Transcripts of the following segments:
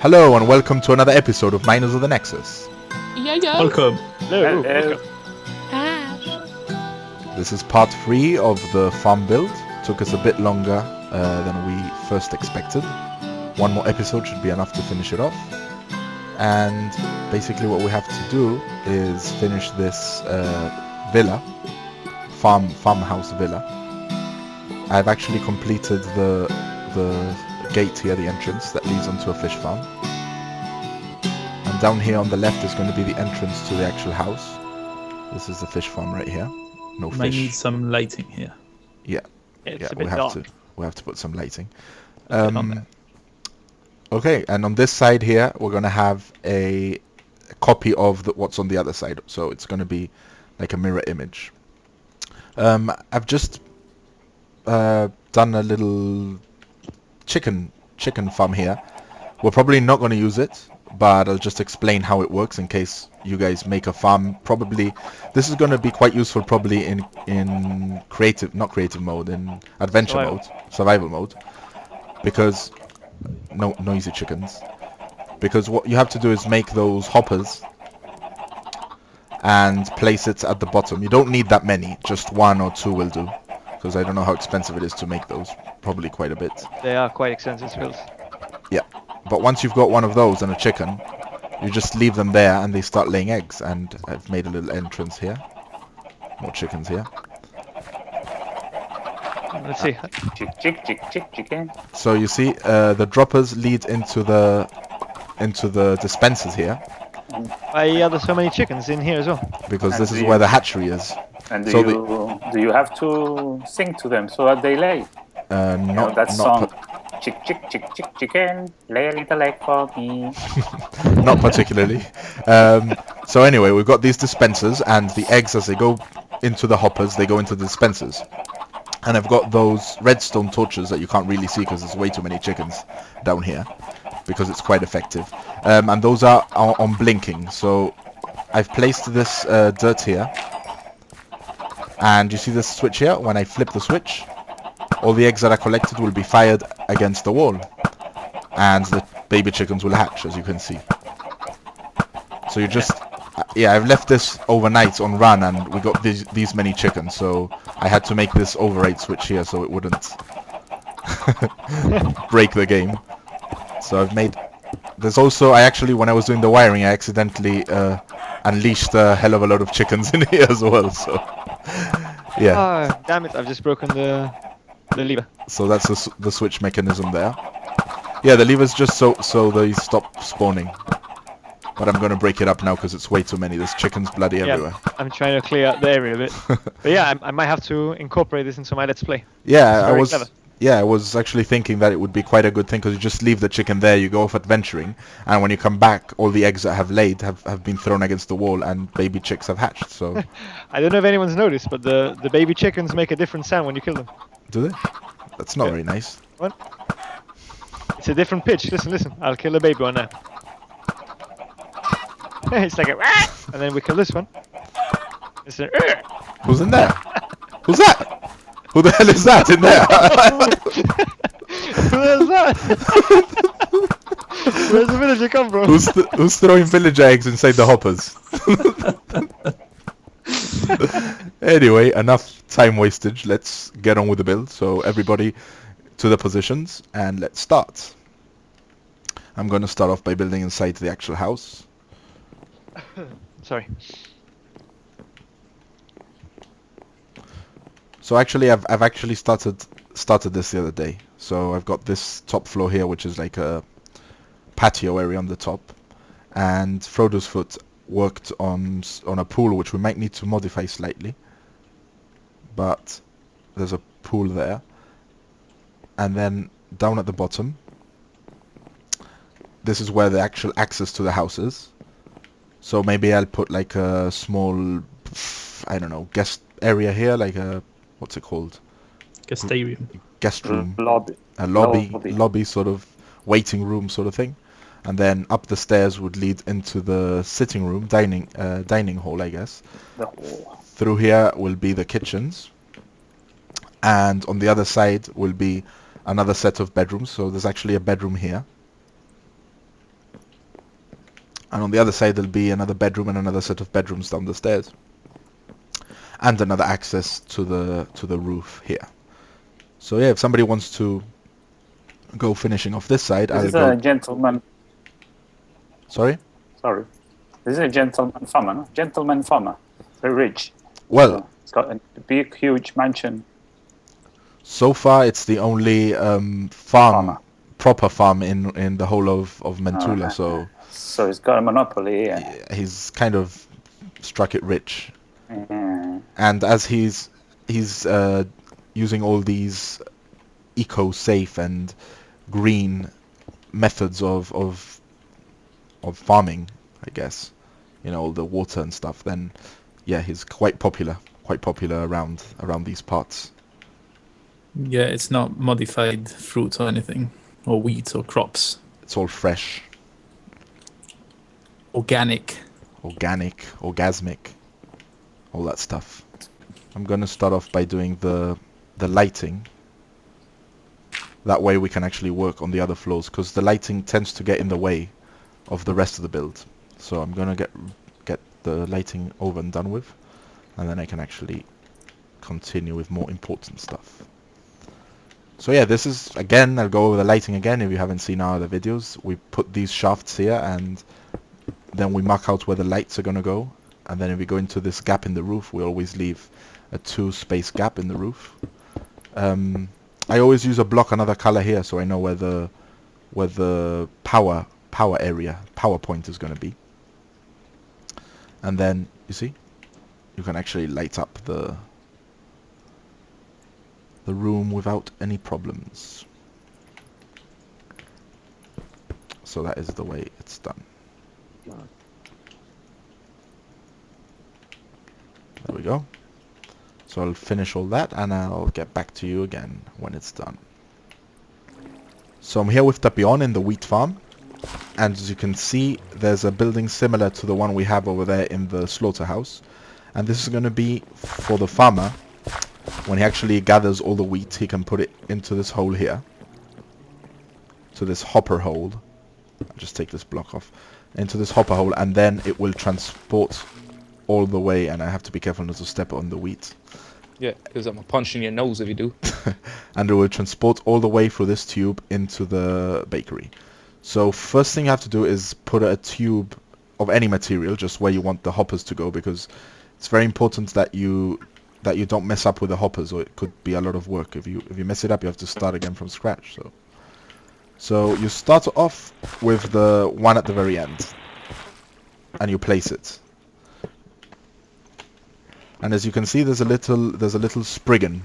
Hello and welcome to another episode of Miners of the Nexus. Welcome. Hello. This is part 3 of the farm build. Took us a bit longer than we first expected. One more episode should be enough to finish it off. And basically what we have to do is finish this villa, farmhouse villa. I've actually completed the gate here, the entrance that leads onto a fish farm. And down here on the left is going to be the entrance to the actual house. This is the fish farm right here. No fish. Might need some lighting here. Yeah, It's a we bit have dark. to put some lighting. On there. Okay, and on this side here we're going to have a copy of what's on the other side. So it's going to be like a mirror image. I've just done a little chicken farm here. We're probably not going to use it, but I'll just explain how it works in case you guys make a farm. Probably this is going to be quite useful probably in not creative mode, in adventure survival mode, because no noisy chickens, because what you have to do is make those hoppers and place it at the bottom. You don't need that many, just 1 or 2 will do, because I don't know how expensive it is to make those. Probably quite a bit. They are quite expensive skills. Yeah, but once you've got one of those and a chicken, you just leave them there and they start laying eggs. And I've made a little entrance here. More chickens here. Let's see. Chicken. So you see, the droppers lead into the dispensers here, Why are there so many chickens in here as well? because And this is the- where the hatchery is. And So do you have to sing to them so that they lay? Not That song. not Chicken, lay a little egg for me. not particularly. So anyway, we've got these dispensers, and the eggs, as they go into the hoppers, they go into the dispensers. And I've got those redstone torches that you can't really see because there's way too many chickens down here, because it's quite effective. And those are on blinking. So I've placed this dirt here, and you see this switch here. When I flip the switch, all the eggs that are collected will be fired against the wall, and the baby chickens will hatch, as you can see. So you just I've left this overnight on run, and we got these many chickens, so I had to make this override switch here so it wouldn't break the game. So I've made, there's also, when I was doing the wiring, I accidentally unleashed a hell of a lot of chickens in here as well, so yeah. Oh, damn it! I've just broken the lever. So that's the switch mechanism there. Yeah, the lever's just so they stop spawning. But I'm going to break it up now because it's way too many. There's chickens bloody everywhere. I'm trying to clear out the area a bit. But yeah, I might have to incorporate this into my let's play. Yeah, Very clever. I was actually thinking that it would be quite a good thing, because you just leave the chicken there, you go off adventuring, and when you come back, all the eggs that have laid have been thrown against the wall, and baby chicks have hatched. So I don't know if anyone's noticed, but the baby chickens make a different sound when you kill them. do they? That's not very nice. What? It's a different pitch. Listen. I'll kill a baby one now. It's like a and then we kill this one. It's a Who's in there? Who's that? Who the hell is that in there? Where's that? Where's the villager come from? Who's throwing villager eggs inside the hoppers? Anyway, enough time wastage. Let's get on with the build. So everybody to the positions, and let's start. I'm going to start off by building inside the actual house. Sorry. So actually, I've actually started this the other day. So I've got this top floor here, which is like a patio area on the top, and Frodo's Foot worked on a pool, which we might need to modify slightly. But there's a pool there, and then down at the bottom, this is where the actual access to the house is. So maybe I'll put like a small, I don't know, guest area here, like a, what's it called? Guest room. Guest room. Lobby. A lobby sort of waiting room sort of thing. And then up the stairs would lead into the sitting room, dining hall, I guess. Through here will be the kitchens. And on the other side will be another set of bedrooms. So there's actually a bedroom here. And on the other side there'll be another bedroom and another set of bedrooms down the stairs. And another access to the roof here. So yeah, if somebody wants to go finishing off this side, This I'll is go... a gentleman. Sorry? Sorry. This is a gentleman farmer. No? Gentleman farmer. Very rich. Well, It's got a big, huge mansion. so far it's the only Farmer. proper farm in the whole of Mentula, So he's got a monopoly. Yeah. he's kind of struck it rich. Yeah. And as he's using all these eco-safe and green methods of farming, I guess, you know, all the water and stuff, then yeah, he's quite popular around these parts. Yeah, it's not modified fruit or anything, or wheat or crops. It's all fresh, Organic. orgasmic, all that stuff. I'm gonna start off by doing the lighting. That way we can actually work on the other floors, because the lighting tends to get in the way of the rest of the build. So I'm gonna get the lighting over and done with, and then I can actually continue with more important stuff. So yeah, this is, again, I'll go over the lighting again if you haven't seen our other videos. We put these shafts here, and then we mark out where the lights are gonna go, and then if we go into this gap in the roof, we always leave a 2-space gap in the roof. I always use a block another color here, so I know where the power point is going to be. And then you see, you can actually light up the room without any problems. So that is the way it's done. There we go. So I'll finish all that and I'll get back to you again when it's done. So I'm here with Tapion in the wheat farm, and as you can see there's a building similar to the one we have over there in the slaughterhouse, and this is going to be for the farmer. When he actually gathers all the wheat, he can put it into this hole here, to this hopper hole. I'll just take this block off, into this hopper hole, and then it will transport all the way, and I have to be careful not to step on the wheat. Yeah, because I'm gonna punch in your nose if you do. And it will transport all the way through this tube into the bakery. So first thing you have to do is put a tube of any material just where you want the hoppers to go, because it's very important that you don't mess up with the hoppers, or it could be a lot of work. If you mess it up, you have to start again from scratch. So you start off with the one at the very end, and you place it. And as you can see, there's a little spriggan.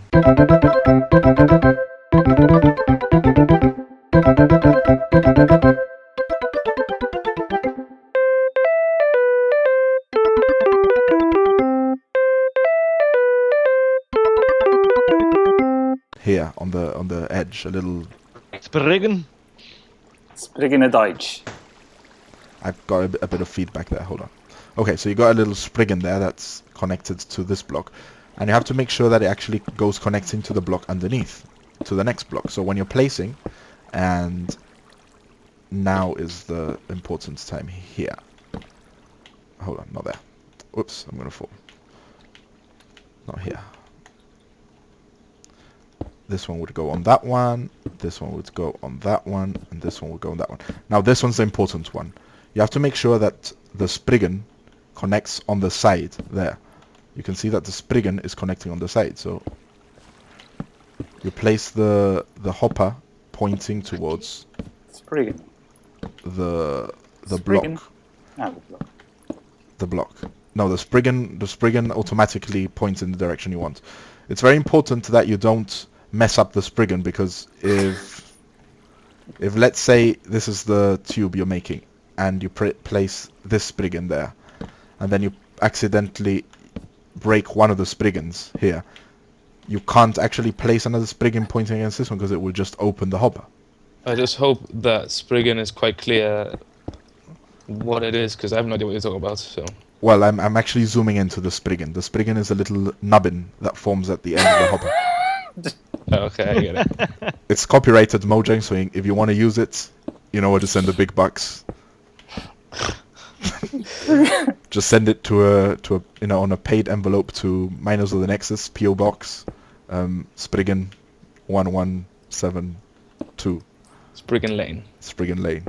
Here on the edge, a little Spriggan. Spriggan a Deutsch. I've got a bit of feedback there, hold on. Okay, so you got a little spriggan there that's connected to this block, and you have to make sure that it actually goes connecting to the block underneath, to the next block. So when you're placing, and now is the important time here. Hold on, not there. Oops, I'm gonna fall. Not here. This one would go on that one, this one would go on that one, and this one would go on that one. Now this one's the important one. You have to make sure that the spriggan connects on the side there. You can see that the spriggan is connecting on the side, so you place the hopper pointing towards Spriggan. the Spriggan? block. Ah, the block. The block. No, the spriggan automatically points in the direction you want. It's very important that you don't mess up the spriggan, because if let's say this is the tube you're making, and you place this spriggan there, and then you accidentally break one of the spriggans here, you can't actually place another spriggan pointing against this one, because it will just open the hopper. I just hope that Spriggan is quite clear what it is, because I have no idea what you're talking about. So. Well, I'm actually zooming into the spriggan. The spriggan is a little nubbin that forms at the end of the hopper. Okay, I get it. It's copyrighted Mojang, so if you want to use it, you know where to send the big bucks. Just send it to a on a paid envelope to Miners of the Nexus, PO Box, Spriggan 1172, Spriggan Lane. Spriggan Lane,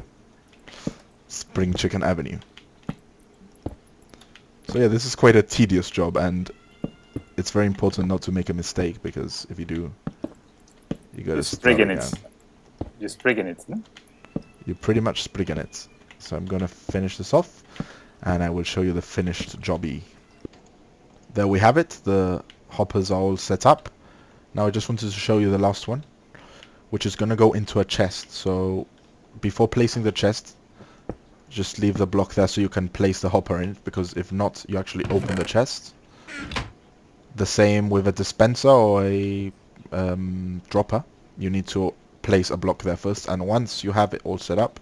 Spring Chicken Avenue. So yeah, this is quite a tedious job, and it's very important not to make a mistake, because if you do, you gotta start again. You're sprigging it, no? You're pretty much sprigging it. So I'm gonna finish this off, and I will show you the finished jobby. There we have it. The hoppers are all set up. Now I just wanted to show you the last one, which is gonna go into a chest. So before placing the chest, just leave the block there so you can place the hopper in it, because if not, you actually open the chest. The same with a dispenser or a dropper. You need to place a block there first, and once you have it all set up,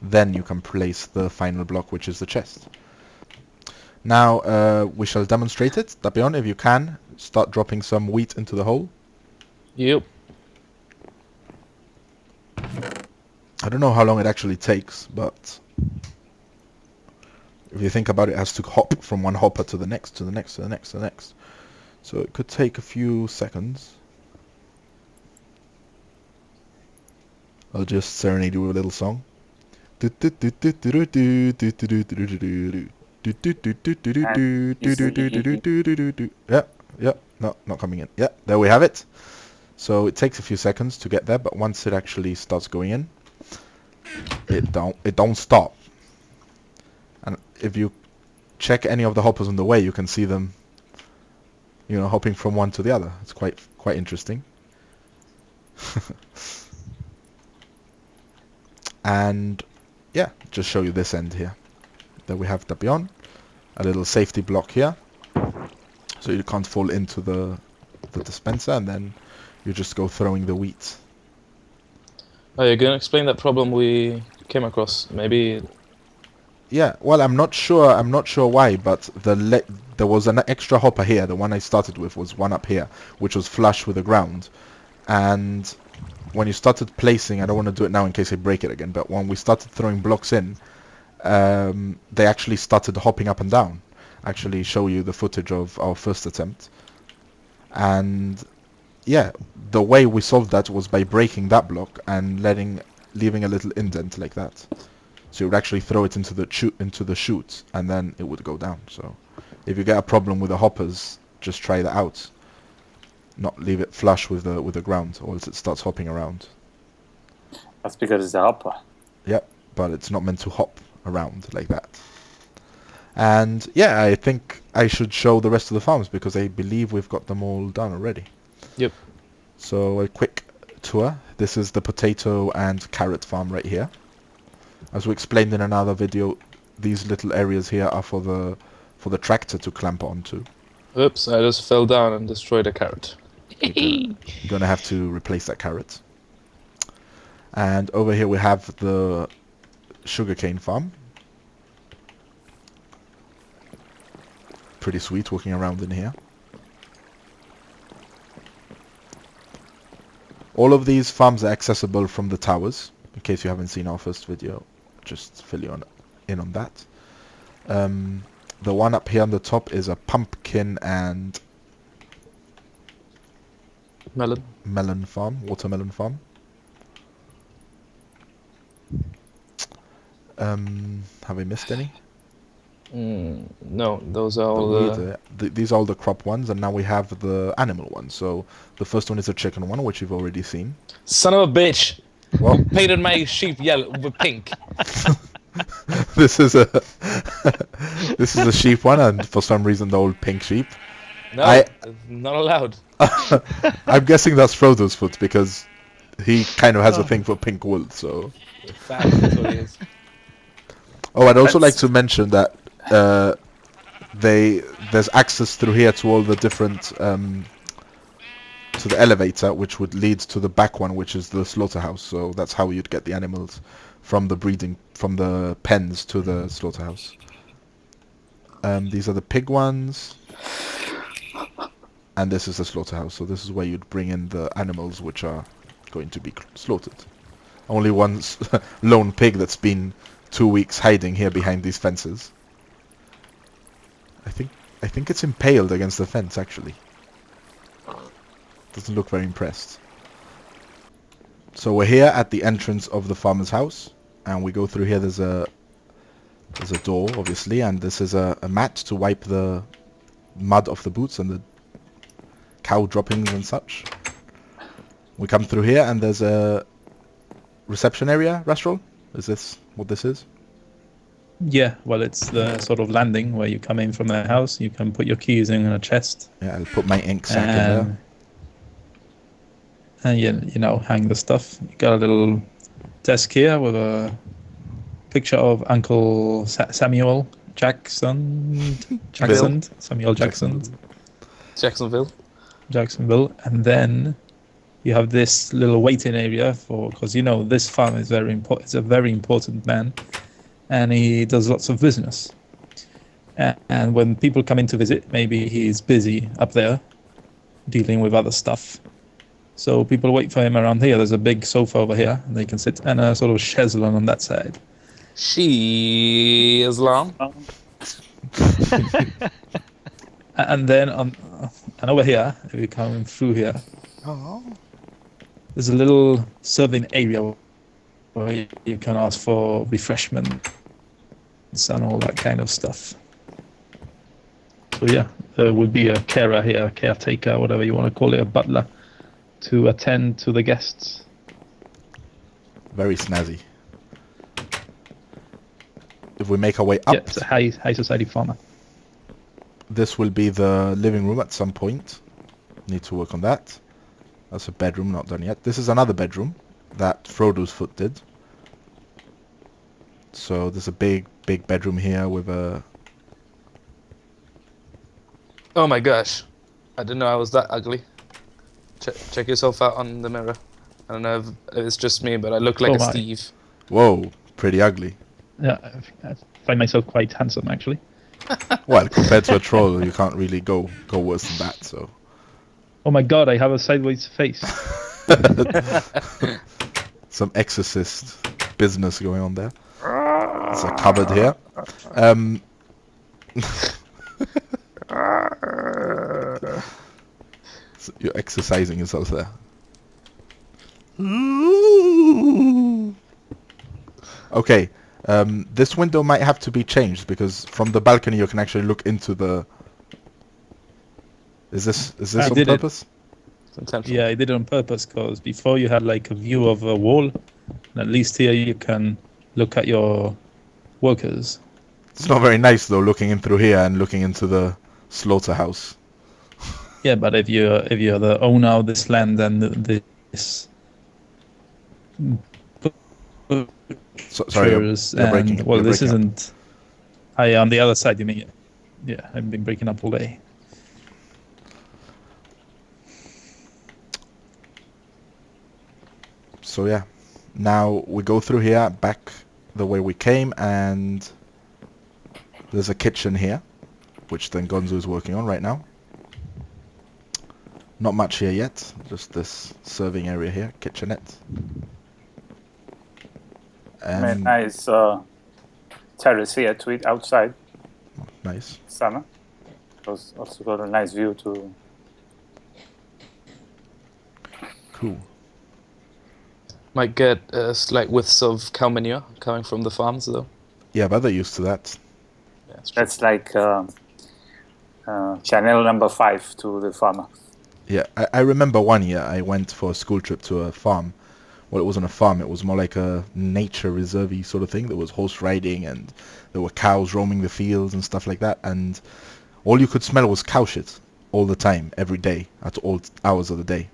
then you can place the final block, which is the chest. Now we shall demonstrate it. Dapion, if you can, start dropping some wheat into the hole. Yep. I don't know how long it actually takes, but if you think about it, it has to hop from one hopper to the next, to the next, to the next, to the next. So it could take a few seconds. I'll just serenade you with a little song. Yeah, no, not coming in. Yeah, there we have it. So it takes a few seconds to get there, but once it actually starts going in, it don't stop. And if you check any of the hoppers on the way, you can see them, you know, hopping from one to the other. It's quite interesting. And yeah, just show you this end here. There we have Dapion, a little safety block here, so you can't fall into the dispenser, and then you just go throwing the wheat. Oh, you're gonna explain that problem we came across? Maybe. Yeah, well, I'm not sure why, but there was an extra hopper here. The one I started with was one up here, which was flush with the ground. And when you started placing, I don't want to do it now in case I break it again, but when we started throwing blocks in, they actually started hopping up and down. Actually show you the footage of our first attempt. And yeah, the way we solved that was by breaking that block and leaving a little indent like that. So you would actually throw it into the chute, and then it would go down. So if you get a problem with the hoppers, just try that out. Not leave it flush with the ground, or else it starts hopping around. That's because it's a hopper. Yep, but it's not meant to hop around like that. And yeah, I think I should show the rest of the farms, because I believe we've got them all done already. Yep. So a quick tour. This is the potato and carrot farm right here. As we explained in another video, these little areas here are for the tractor to clamp onto. Oops, I just fell down and destroyed a carrot. You're gonna have to replace that carrot. And over here we have the sugarcane farm. Pretty sweet walking around in here. All of these farms are accessible from the towers. In case you haven't seen our first video, just fill you in on that. The one up here on the top is a pumpkin and Melon. watermelon farm. Have I missed any? No, those are all these are all the crop ones, and now we have the animal ones. So the first one is a chicken one, which you've already seen. Son of a bitch! Well, You painted my sheep yellow with pink. this is a sheep one, and for some reason the old pink sheep. No, not allowed. I'm guessing that's Frodo's foot, because he kind of has a thing for pink wool. So. Fat, that's what it is. Oh, I'd also like to mention that there's access through here to all the different to the elevator, which would lead to the back one, which is the slaughterhouse. So that's how you'd get the animals from the pens to the slaughterhouse. These are the pig ones, and this is the slaughterhouse. So this is where you'd bring in the animals which are going to be slaughtered. Only one lone pig that's been 2 weeks hiding here behind these fences. I think it's impaled against the fence, actually. Doesn't look very impressed. So we're here at the entrance of the farmer's house, and we go through here. There's a door, obviously, and this is a mat to wipe the mud off the boots and the cow droppings and such. We come through here, and there's a reception area, restaurant. Is this what this is? Yeah, well, it's the sort of landing where you come in from the house. You can put your keys in a chest. Yeah, I'll put my ink sack in there. And you know, hang the stuff. You got a little desk here with a picture of Uncle Samuel Jackson. Samuel Jacksonville. Jacksonville. And then you have this little waiting area because, you know, this farm is very important. It's a very important man. And he does lots of business. And when people come in to visit, maybe he's busy up there dealing with other stuff. So people wait for him around here. There's a big sofa over here, and they can sit, and a sort of chaise on that side. She is long. And then and over here, if you come through here, there's a little serving area where you can ask for refreshments and all that kind of stuff. So yeah, there would be a carer here, a caretaker, whatever you want to call it, a butler, to attend to the guests. Very snazzy. If we make our way up, Yeah, it's a high society farmer. this will be the living room at some point. Need to work on that. That's a bedroom, not done yet. This is another bedroom that Frodo's foot did. So there's a big bedroom here with a... Oh my gosh. I didn't know I was that ugly. Check yourself out on the mirror. I don't know if it's just me, but I look like a Steve. Whoa, pretty ugly. Yeah, I find myself quite handsome, actually. Well, compared to a troll, you can't really go worse than that, so... Oh my god, I have a sideways face. Some exorcist business going on there. There's a cupboard here. So you're exercising yourself there. Okay, this window might have to be changed because from the balcony you can actually look into the... Is this on purpose? Yeah, I did it on purpose because before you had like a view of a wall, and at least here you can look at your workers. It's not very nice though, looking in through here and looking into the slaughterhouse. Yeah, but if you're the owner of this land and this Sorry, you're breaking. Well, you're this breaking isn't. On the other side, you mean? Yeah, I've been breaking up all day. So yeah, now we go through here back the way we came, and there's a kitchen here, which then Gonzo is working on right now. Not much here yet, just this serving area here, kitchenette. Very nice terrace here to eat outside. Nice. Summer. Also got a nice view to... Cool. Might get slight whiffs of cow manure coming from the farms, though. Yeah, but they're used to that. Yeah, that's true. That's like channel number 5 to the farmer. Yeah, I remember one year I went for a school trip to a farm. Well, it wasn't a farm, it was more like a nature reserve-y sort of thing. There was horse riding and there were cows roaming the fields and stuff like that. And all you could smell was cow shit all the time, every day, at all hours of the day.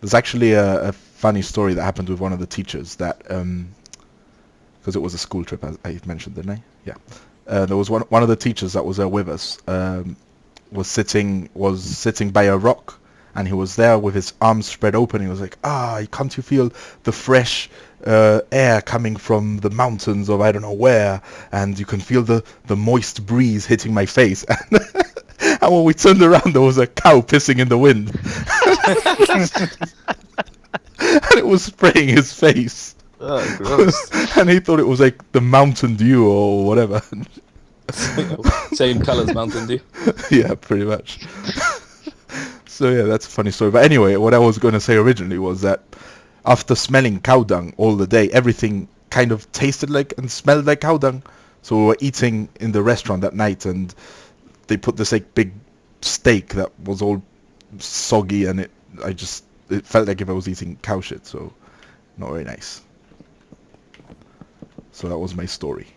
There's actually a funny story that happened with one of the teachers that, because it was a school trip, as I mentioned, didn't I? Yeah. There was one of the teachers that was there with us, was sitting by a rock, and he was there with his arms spread open. He was like, can't you feel the fresh air coming from the mountains of I don't know where, and you can feel the moist breeze hitting my face. And when we turned around, there was a cow pissing in the wind. And it was spraying his face. Oh, gross. And he thought it was like the Mountain Dew or whatever. Same colours Mountain Dew. Yeah, pretty much. So yeah, that's a funny story. But anyway, what I was going to say originally was that after smelling cow dung all the day, everything kind of tasted like and smelled like cow dung. So we were eating in the restaurant that night, and they put this like big steak that was all soggy, and it felt like if I was eating cow shit. So not very nice. So that was my story.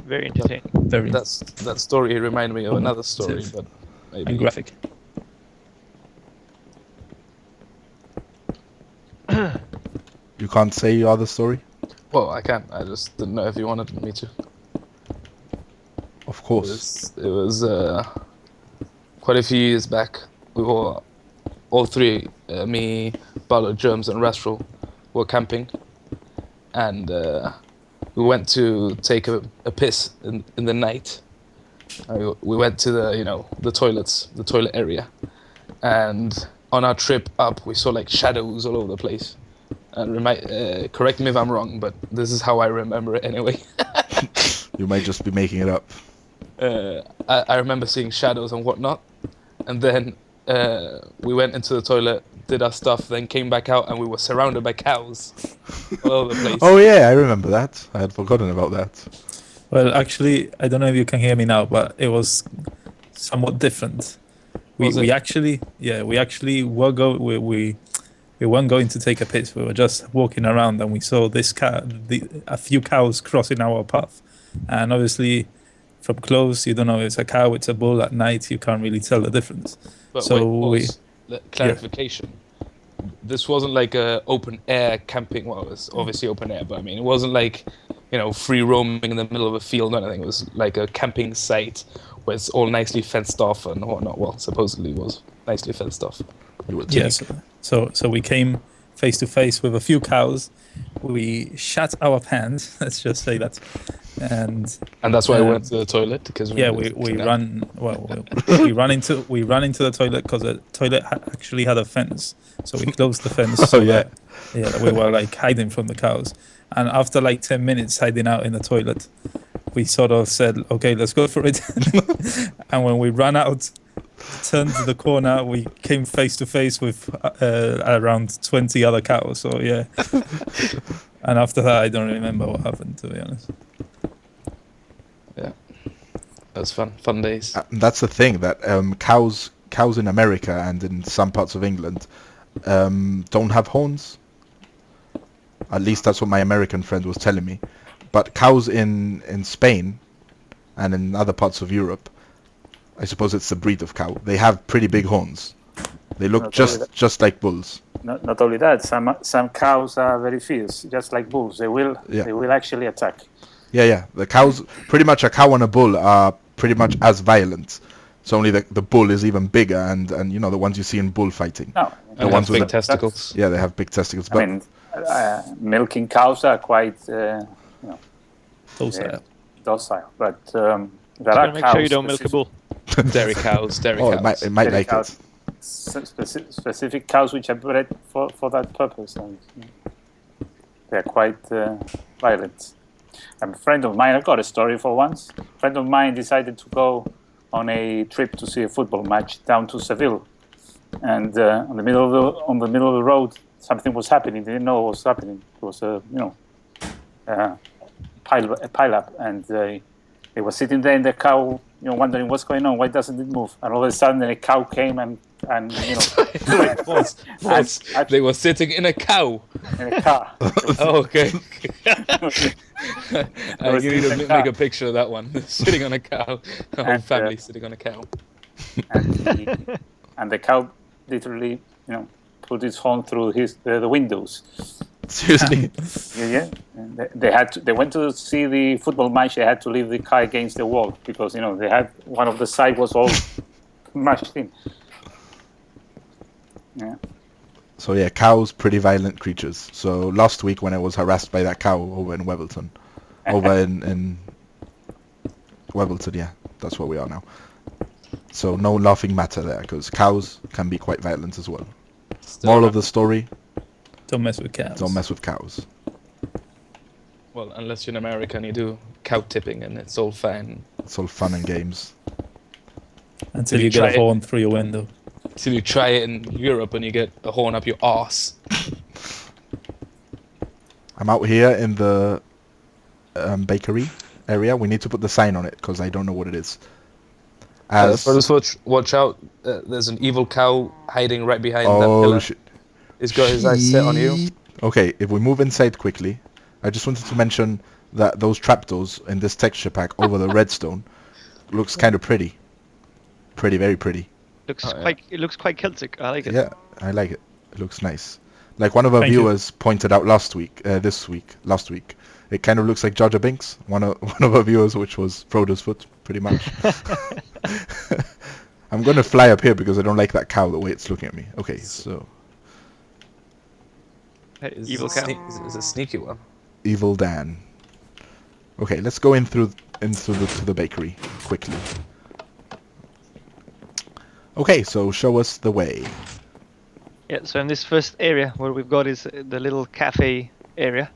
Very entertaining. Very That story reminded me of another story, Tif. but and maybe. graphic. You can't say your other story? Well, I can. I just didn't know if you wanted me to. Of course. It was quite a few years back. We were all three, me, Barlow, Germs, and Rastral, were camping, and we went to take a piss in the night. We went to the toilet area, and on our trip up, we saw like shadows all over the place. And correct me if I'm wrong, but this is how I remember it anyway. You might just be making it up. I remember seeing shadows and whatnot, and then we went into the toilet, did our stuff, then came back out, and we were surrounded by cows all over the place. Oh yeah, I remember that. I had forgotten about that. Well, actually, I don't know if you can hear me now, but it was somewhat different. We actually weren't going to take a piss. We were just walking around, and we saw this a few cows crossing our path, and obviously, from close, you don't know if it's a cow, it's a bull. At night, you can't really tell the difference. But So clarification. This wasn't like a open air camping. Well, it was obviously open air, but I mean, it wasn't like, free roaming in the middle of a field or anything. It was like a camping site where it's all nicely fenced off and whatnot. Well, supposedly was nicely fenced off. Yes. So we came face to face with a few cows. We shat our pants. Let's just say that, and that's why I went to the toilet, because we run into the toilet because the toilet actually had a fence. So we closed the fence. Oh yeah. We were like hiding from the cows, and after like 10 minutes hiding out in the toilet, we sort of said, "Okay, let's go for it." And when we ran out, turned the corner, we came face to face with around 20 other cows. So yeah. And after that, I don't remember what happened, to be honest. Yeah, that was fun days. That's the thing, that cows in America and in some parts of England don't have horns. At least that's what my American friend was telling me. But cows in Spain and in other parts of Europe, I suppose it's the breed of cow, they have pretty big horns. They look just like bulls. Not only that, some cows are very fierce, just like bulls. They will actually attack. Yeah. The cows, pretty much a cow and a bull are pretty much as violent. It's only the bull is even bigger, and the ones you see in bullfighting. No, the ones with big testicles. Yeah, they have big testicles. But I mean, milking cows are quite Docile. but there are Make cows. sure you don't milk a bull. Dairy cows. It might like cows. it. Specific cows which are bred for that purpose, and they're quite violent. A friend of mine, I've got a story for once. A friend of mine decided to go on a trip to see a football match down to Seville, and on the middle of the road, something was happening. They didn't know what was happening. It was a pile up, and they were sitting there in the cow, wondering what's going on. Why doesn't it move? And all of a sudden, a cow came and They were sitting in a cow. in a car. Oh, okay. You need to make a picture of that one. Sitting on a cow. The whole family sitting on a cow. And the cow literally, put its horn through the windows. Seriously. Yeah. They went to see the football match. They had to leave the car against the wall because they had one of the side was all mashed in. Yeah. So yeah, cows, pretty violent creatures. So last week when I was harassed by that cow over in Huevolton, in Huevolton, yeah, that's where we are now. So no laughing matter there, because cows can be quite violent as well. Moral of the story: Don't mess with cows. don't mess with cows. Well, unless you're in America and you do cow tipping and it's all fine. It's all fun and games. Until you you get try a it. horn through your window. Till you try it in Europe and you get a horn up your arse. I'm out here in the bakery area. We need to put the sign on it because I don't know what it is. Watch out. There's an evil cow hiding right behind that Oh pillar. shit! He's got his eyes set on you. Shit. Okay, if we move inside quickly, I just wanted to mention that those trapdoors in this texture pack over the redstone looks kind of pretty. Very pretty. It looks quite Celtic. I like it. Yeah, I like it. It looks nice. Like one of our Thank you. viewers pointed out last week, it kind of looks like Jar Jar Binks. One of our viewers, which was Frodo's foot, pretty much. I'm gonna fly up here because I don't like that cow the way it's looking at me. Okay, so Hey, It's evil a cow. It's a sneaky one. Evil Dan. Okay, let's go into the bakery quickly. Okay, so show us the way. Yeah, so in this first area, what we've got is the little cafe area.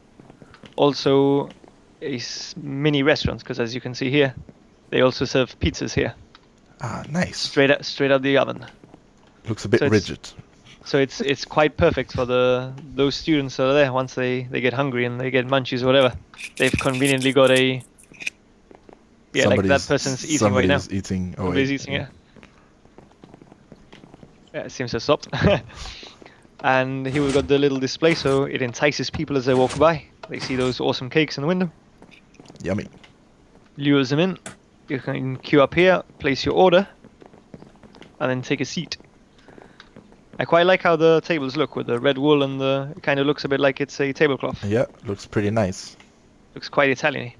Also, mini restaurants, because as you can see here, they also serve pizzas here, Ah, nice. straight out the oven. Looks a bit So it's- rigid. So it's quite perfect for those students that are there. Once they get hungry and they get munchies or whatever, they've conveniently got a like that person's eating right now. Somebody's eating. Oh, Somebody's eating, yeah. Yeah, it seems to have stopped. And here we've got the little display, so it entices people as they walk by. They see those awesome cakes in the window, Yummy. lures them in. You can queue up here, place your order, and then take a seat. I quite like how the tables look with the red wool and it kind of looks a bit like it's a tablecloth. Yeah, looks pretty nice. Looks quite Italian-y.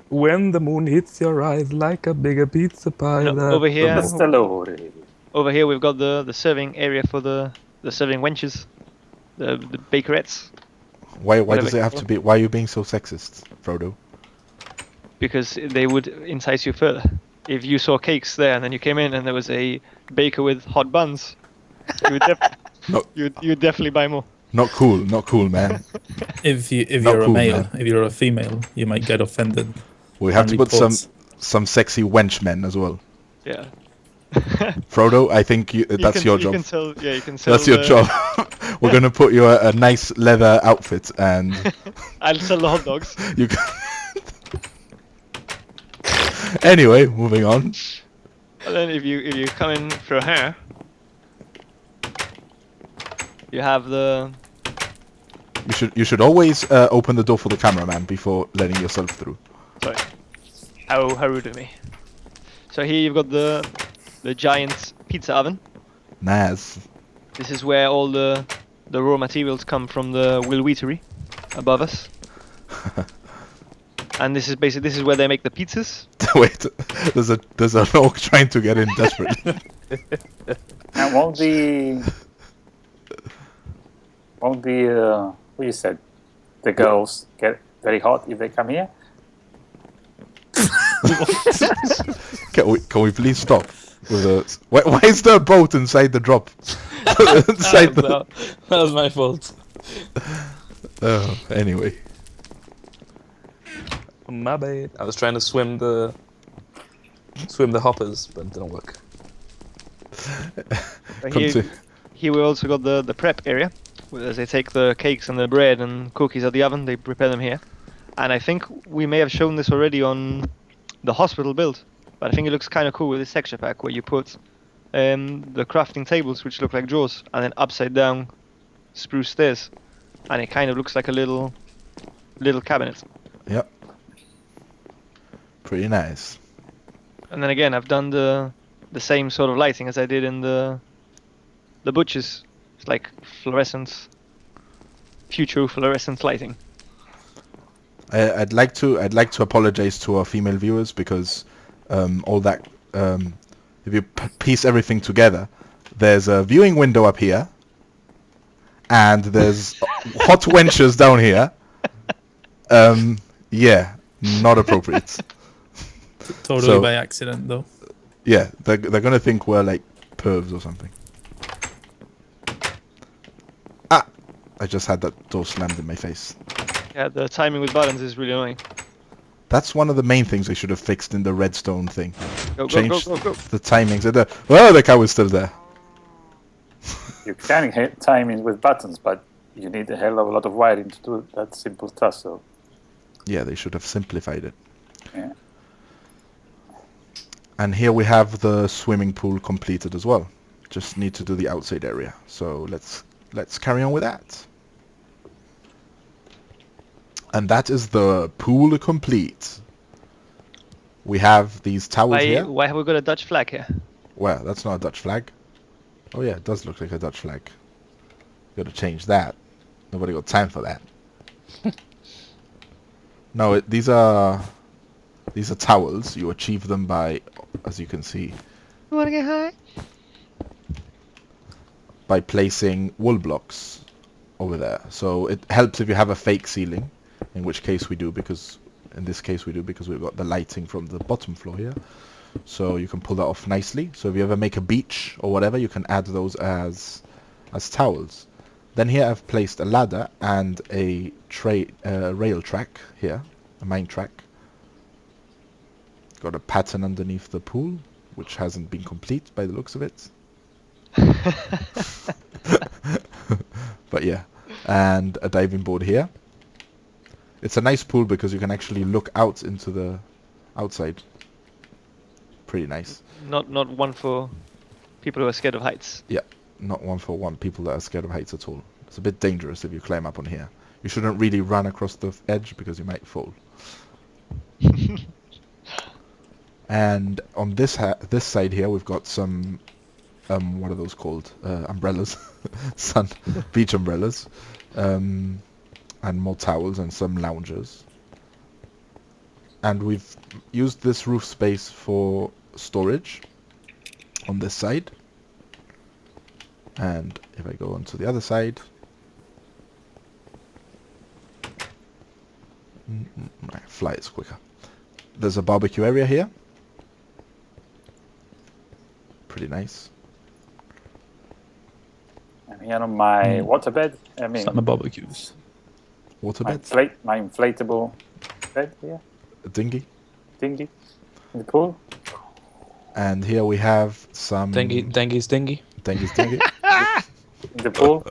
When the moon hits your eyes like a bigger pizza pie. You know, over here, Mr. Lord. over here we've got the serving area for the serving wenches, the bakerettes, Why Whatever does it have to be? Why are you being so sexist, Frodo? because they would entice you further. If you saw cakes there and then you came in and there was a baker with hot buns, you would, No. you'd definitely buy more. Not cool, man. If Not you're a cool, male, man. if you're a female, you might get offended. We have and to put reports. some sexy wench men as well. Yeah. Frodo, I think that's your job. You can sell, yeah, you can sell. That's your job. We're gonna put you a nice leather outfit, and I'll sell the hot dogs. you. Can Anyway, moving on. And then if you come in through here, you have the. You should always open the door for the cameraman before letting yourself through. Sorry. How rude of me. So here you've got the giant pizza oven. Naz. This is where all the raw materials come from the Will Wheatery above us. And this is where they make the pizzas. Wait, there's an orc trying to get in desperately. And won't the what you said, the girls get very hot if they come here? Can we please stop with the? Why is there a boat inside the drop? Inside the. That was my fault. Anyway. My bad. I was trying to swim the hoppers, but it didn't work. Here we also got the prep area, where they take the cakes and the bread and cookies out of the oven, they prepare them here. And I think we may have shown this already on the hospital build, but I think it looks kind of cool with this texture pack where you put the crafting tables, which look like drawers, and then upside down spruce stairs, and it kind of looks like a little cabinet. Yep. Pretty nice. And then again, I've done the same sort of lighting as I did in the butchers. It's like fluorescent, future fluorescent lighting. I'd like to apologize to our female viewers because all that if you piece everything together, there's a viewing window up here, and there's hot wenches down here. Yeah, not appropriate. Totally So- by accident, though. Yeah, they're gonna think we're like pervs or something. Ah! I just had that door slammed in my face. Yeah, the timing with buttons is really annoying. That's one of the main things they should have fixed in the redstone thing. Go, go, go, Change go, go. the timings. Oh, the cow is still there. You can hit timing with buttons, but you need a hell of a lot of wiring to do that simple task. So Yeah, they should have simplified it. yeah. And here we have the swimming pool completed as well. Just need to do the outside area. So let's carry on with that. And that is the pool complete. We have these towels here. Why have we got a Dutch flag here? Well, that's not a Dutch flag. Oh yeah, it does look like a Dutch flag. Gotta change that. Nobody got time for that. No, these are towels. You achieve them by, as you can see, You wanna get high? by placing wool blocks over there. So it helps if you have a fake ceiling, in which case we do, because in this case we do because we've got the lighting from the bottom floor here. So you can pull that off nicely. So if you ever make a beach or whatever, you can add those as towels. Then here I've placed a ladder and a rail track here, a mine track. Got a pattern underneath the pool, which hasn't been complete by the looks of it. But yeah, and a diving board here. It's a nice pool because you can actually look out into the outside. Pretty nice. Not one for people who are scared of heights. Yeah, not one for one people that are scared of heights at all. It's a bit dangerous if you climb up on here. You shouldn't really run across the edge because you might fall. And on this side here, we've got some what are those called? Umbrellas, beach umbrellas, and more towels and some loungers. And we've used this roof space for storage on this side. And if I go on to the other side, fly is quicker. There's a barbecue area here. Pretty nice. I'm here on my waterbed. I mean, Summer barbecues. Waterbed? my inflatable bed here, A dinghy. dinghy in the pool. And here we have some... Dengue's dinghy. Dinghy's dinghy. In the pool.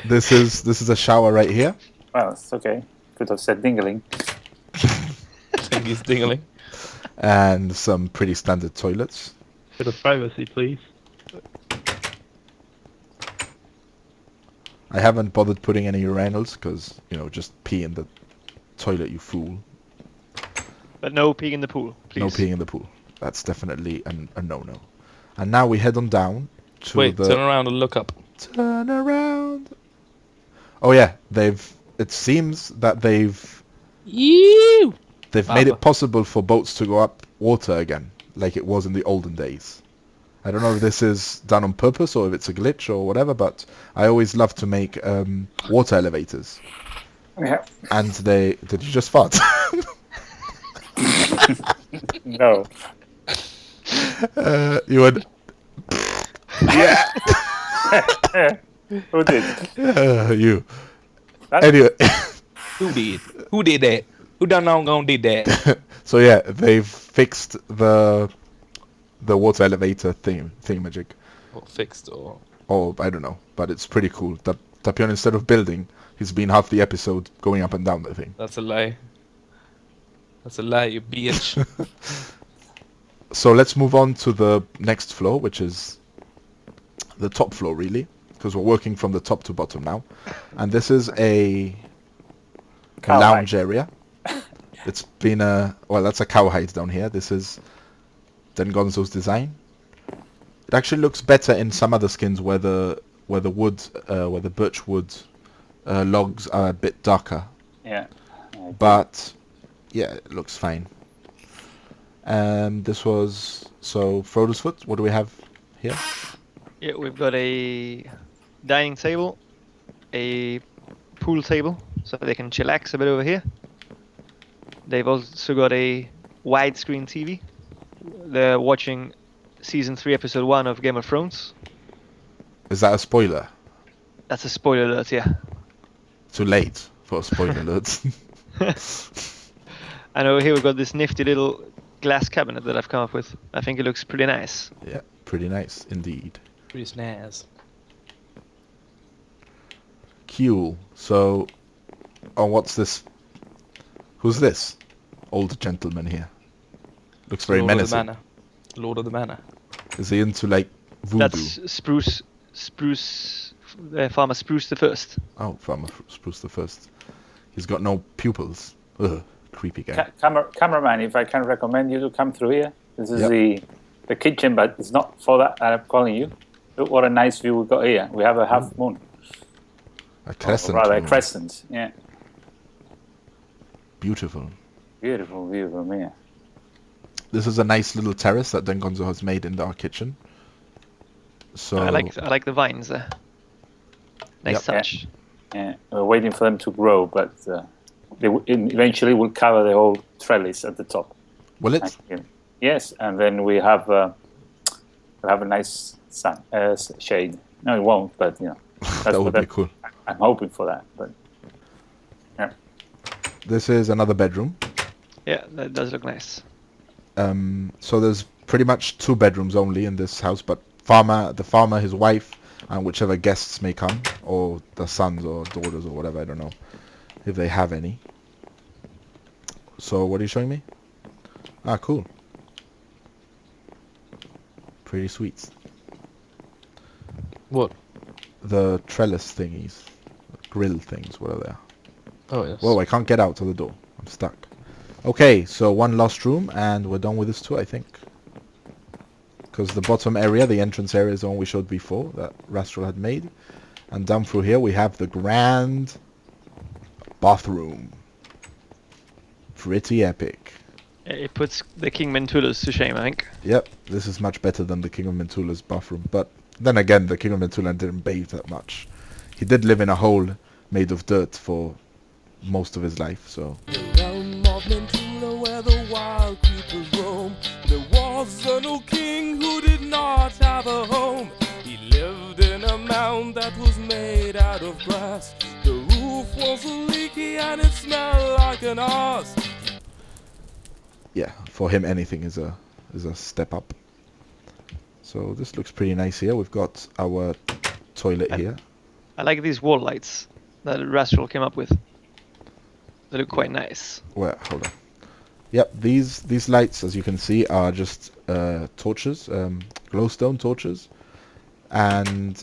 This is a shower right here. Well, it's okay. Could have said dingling. Dengue's dingling. And some pretty standard toilets. Bit of privacy, please. I haven't bothered putting any urinals because, you know, just pee in the toilet, you fool. But no peeing in the pool, please. No peeing in the pool. That's definitely a no-no. And now we head on down to Wait, the... turn around and look up. Turn around. Oh yeah, it seems that they've You. made it possible for boats to go up water again, like it was in the olden days. I don't know if this is done on purpose or if it's a glitch or whatever, but I always love to make water elevators. Yeah. And did you just fart? No. You would... Yeah! Who did? You. That? Anyway, Who did? Who did that? Who done now gonna did that? so yeah, they've fixed the water elevator thingamajig. Or fixed or... Oh, I don't know, but it's pretty cool. Tapion, instead of building, he's been half the episode going up and down the thing. That's a lie. That's a lie, you bitch. So let's move on to the next floor, which is the top floor, really, because we're working from the top to bottom now. And this is a lounge area. It's been well, that's a cowhide down here. This is Dengonzo's design. It actually looks better in some other skins where the birch wood logs are a bit darker. Yeah. But yeah, it looks fine. This was Frodo's Foot. What do we have here? Yeah, we've got a dining table, a pool table, so they can chillax a bit over here. They've also got a widescreen TV. They're watching season 3, episode 1 of Game of Thrones. Is that a spoiler? That's a spoiler alert, yeah. Too late. for spoiler alerts. And over here we've got this nifty little glass cabinet that I've come up with. I think it looks pretty nice. Yeah, pretty nice indeed. Pretty snaz. Cool. So, oh, what's this? Who's this? Old gentleman here. Looks very Lord menacing. Of the Manor. Lord of the Manor. Is he into like voodoo? That's Farmer Spruce the First. Oh, Farmer Spruce the First. He's got no pupils. Ugh, creepy guy. Cameraman, if I can recommend you to come through here. This is the kitchen, but it's not for that I'm calling you. Look what a nice view we've got here. We have a half moon. A crescent. Or rather, a moon. crescent. Yeah. Beautiful. Beautiful view from here. This is a nice little terrace that Dengonzo has made in our kitchen. So I like the vines there. Nice touch. Yeah, we're waiting for them to grow, but they eventually will cover the whole trellis at the top. will it? Yes, and then we'll have a nice sun shade. No, it won't, but you know. That would be cool. I'm hoping for that, but yeah. This is another bedroom. Yeah, that does look nice. So there's pretty much 2 bedrooms only in this house, but the farmer, his wife, and whichever guests may come, or the sons or daughters or whatever, I don't know if they have any. So what are you showing me? Ah, cool. Pretty sweet. What? The trellis thingies, grill things, whatever they are. Oh, yes. Whoa, I can't get out of the door. I'm stuck. Okay, so one last room, and we're done with this too, I think. Because the bottom area, the entrance area, is the one we showed before, that Rastral had made. And down through here, we have the grand bathroom. Pretty epic. It puts the King Mentulas to shame, I think. Yep, this is much better than the King of Mentula's bathroom. But then again, the King of Mentula didn't bathe that much. He did live in a hole made of dirt for most of his life, so... The realm of Mentula where the wild creepers roam. There was an old king who did not have a home. He lived in a mound that was made out of grass. The roof was leaky and it smelled like an arse. Yeah, for him anything is a step up. So this looks pretty nice here. We've got our toilet here. I like these wall lights that Rastral came up with. They look quite nice. Where? Hold on. Yep, these lights, as you can see, are just torches, glowstone torches, and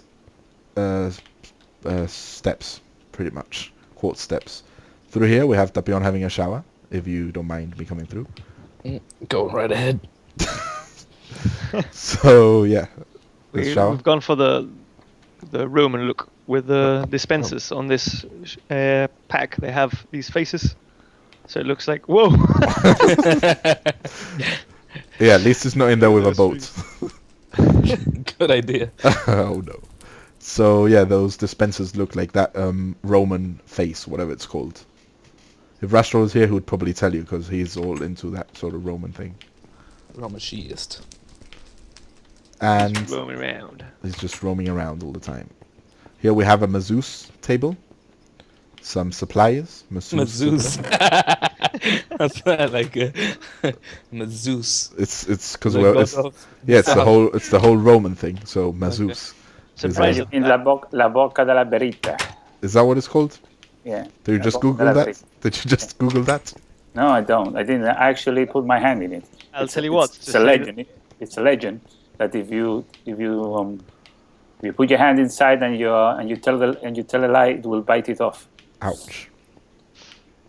steps, pretty much, quartz steps. Through here we have Tapion having a shower, if you don't mind me coming through. Go right ahead. So yeah, the shower. We've gone for the Roman look with the dispensers on this pack. They have these faces, so it looks like whoa. Yeah, at least it's not in there with a boat. Good idea. Oh no. So yeah, those dispensers look like that Roman face, whatever it's called. If Rastral was here, he would probably tell you, because he's all into that sort of Roman thing. Romachiist. And Roaming around. he's just roaming around all the time. Here we have a masseuse table, some supplies. Masseuse. That's like a masseuse. It's because Like it's the whole Roman thing. So masseuse. Surprising. In la boca della berita. Is that what it's called? Yeah. Did you La just boca Google della that? berita. Did you just Google that? No, I don't. I didn't. I actually put my hand in it. I'll tell you what. It's a legend. It's a legend that if you put your hand inside and you tell a lie, it will bite it off. Ouch.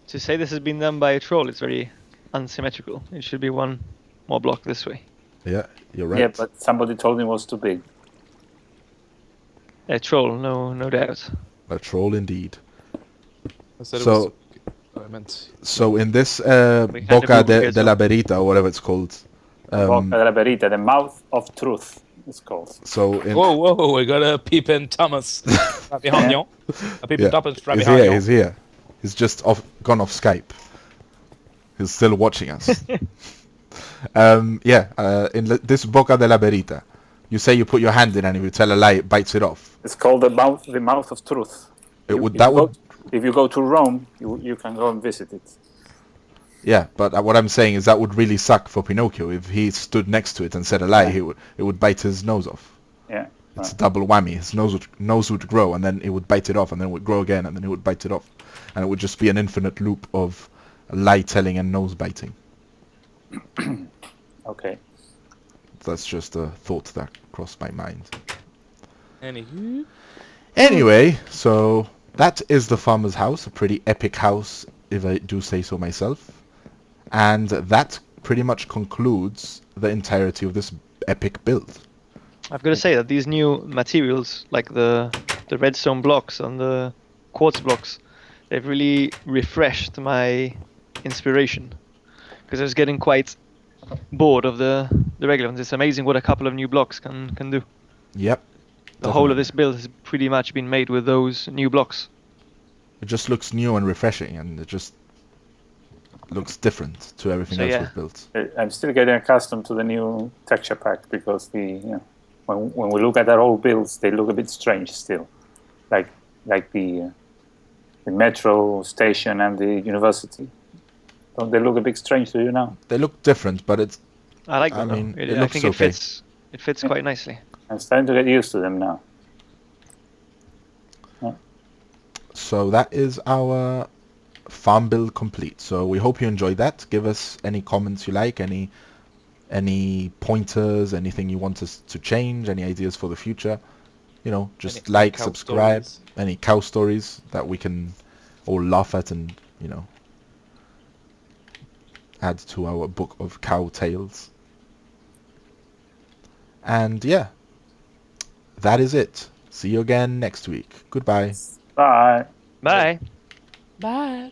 To say this has been done by a troll, it's very unsymmetrical. It should be one more block this way. Yeah, you're right. Yeah, but somebody told me it was too big. A troll, no doubt. A troll indeed. I said So- it was... I meant... So in this kind Boca of Google de la Berita, or whatever it's called. Boca della berita, the mouth of truth, it's called. So in, Whoa, we got a Pippin Thomas. Rabihagnon. A Pippin yeah, Thomas he's here. Rabihagnon. He's here. He's just gone off Skype. He's still watching us. This Boca de la Berita, you say you put your hand in and if you tell a lie, it bites it off. It's called the mouth of truth. That would if you go to Rome, you can go and visit it. Yeah, but what I'm saying is that would really suck for Pinocchio if he stood next to it and said a lie. It would bite his nose off. Yeah. It's a double whammy. His nose would grow, and then it would bite it off, and then it would grow again, and then it would bite it off, and it would just be an infinite loop of lie telling and nose biting. Okay. That's just a thought that crossed my mind. Anywho. Anyway, so that is the farmer's house, a pretty epic house, if I do say so myself. And that pretty much concludes the entirety of this epic build. I've got to say that these new materials, like the redstone blocks and the quartz blocks, they've really refreshed my inspiration. Because I was getting quite bored of the regular ones. It's amazing what a couple of new blocks can do. Yep. The whole of this build has pretty much been made with those new blocks. It just looks new and refreshing, and it just looks different to everything So, else yeah. we've built. I'm still getting accustomed to the new texture pack because when we look at our old builds, they look a bit strange still, like the metro station and the university. Don't they look a bit strange to you now? They look different, but it's I like I them. though. mean, it I looks think okay. it fits quite nicely. I'm starting to get used to them now. So that is our farm build complete. So we hope you enjoyed that. Give us any comments you like, any pointers, anything you want us to change, any ideas for the future. You know, just Any like, cow subscribe, stories. any cow stories that we can all laugh at and, you know, add to our book of cow tales. And yeah, that is it. See you again next week. Goodbye. Bye. Bye. Bye.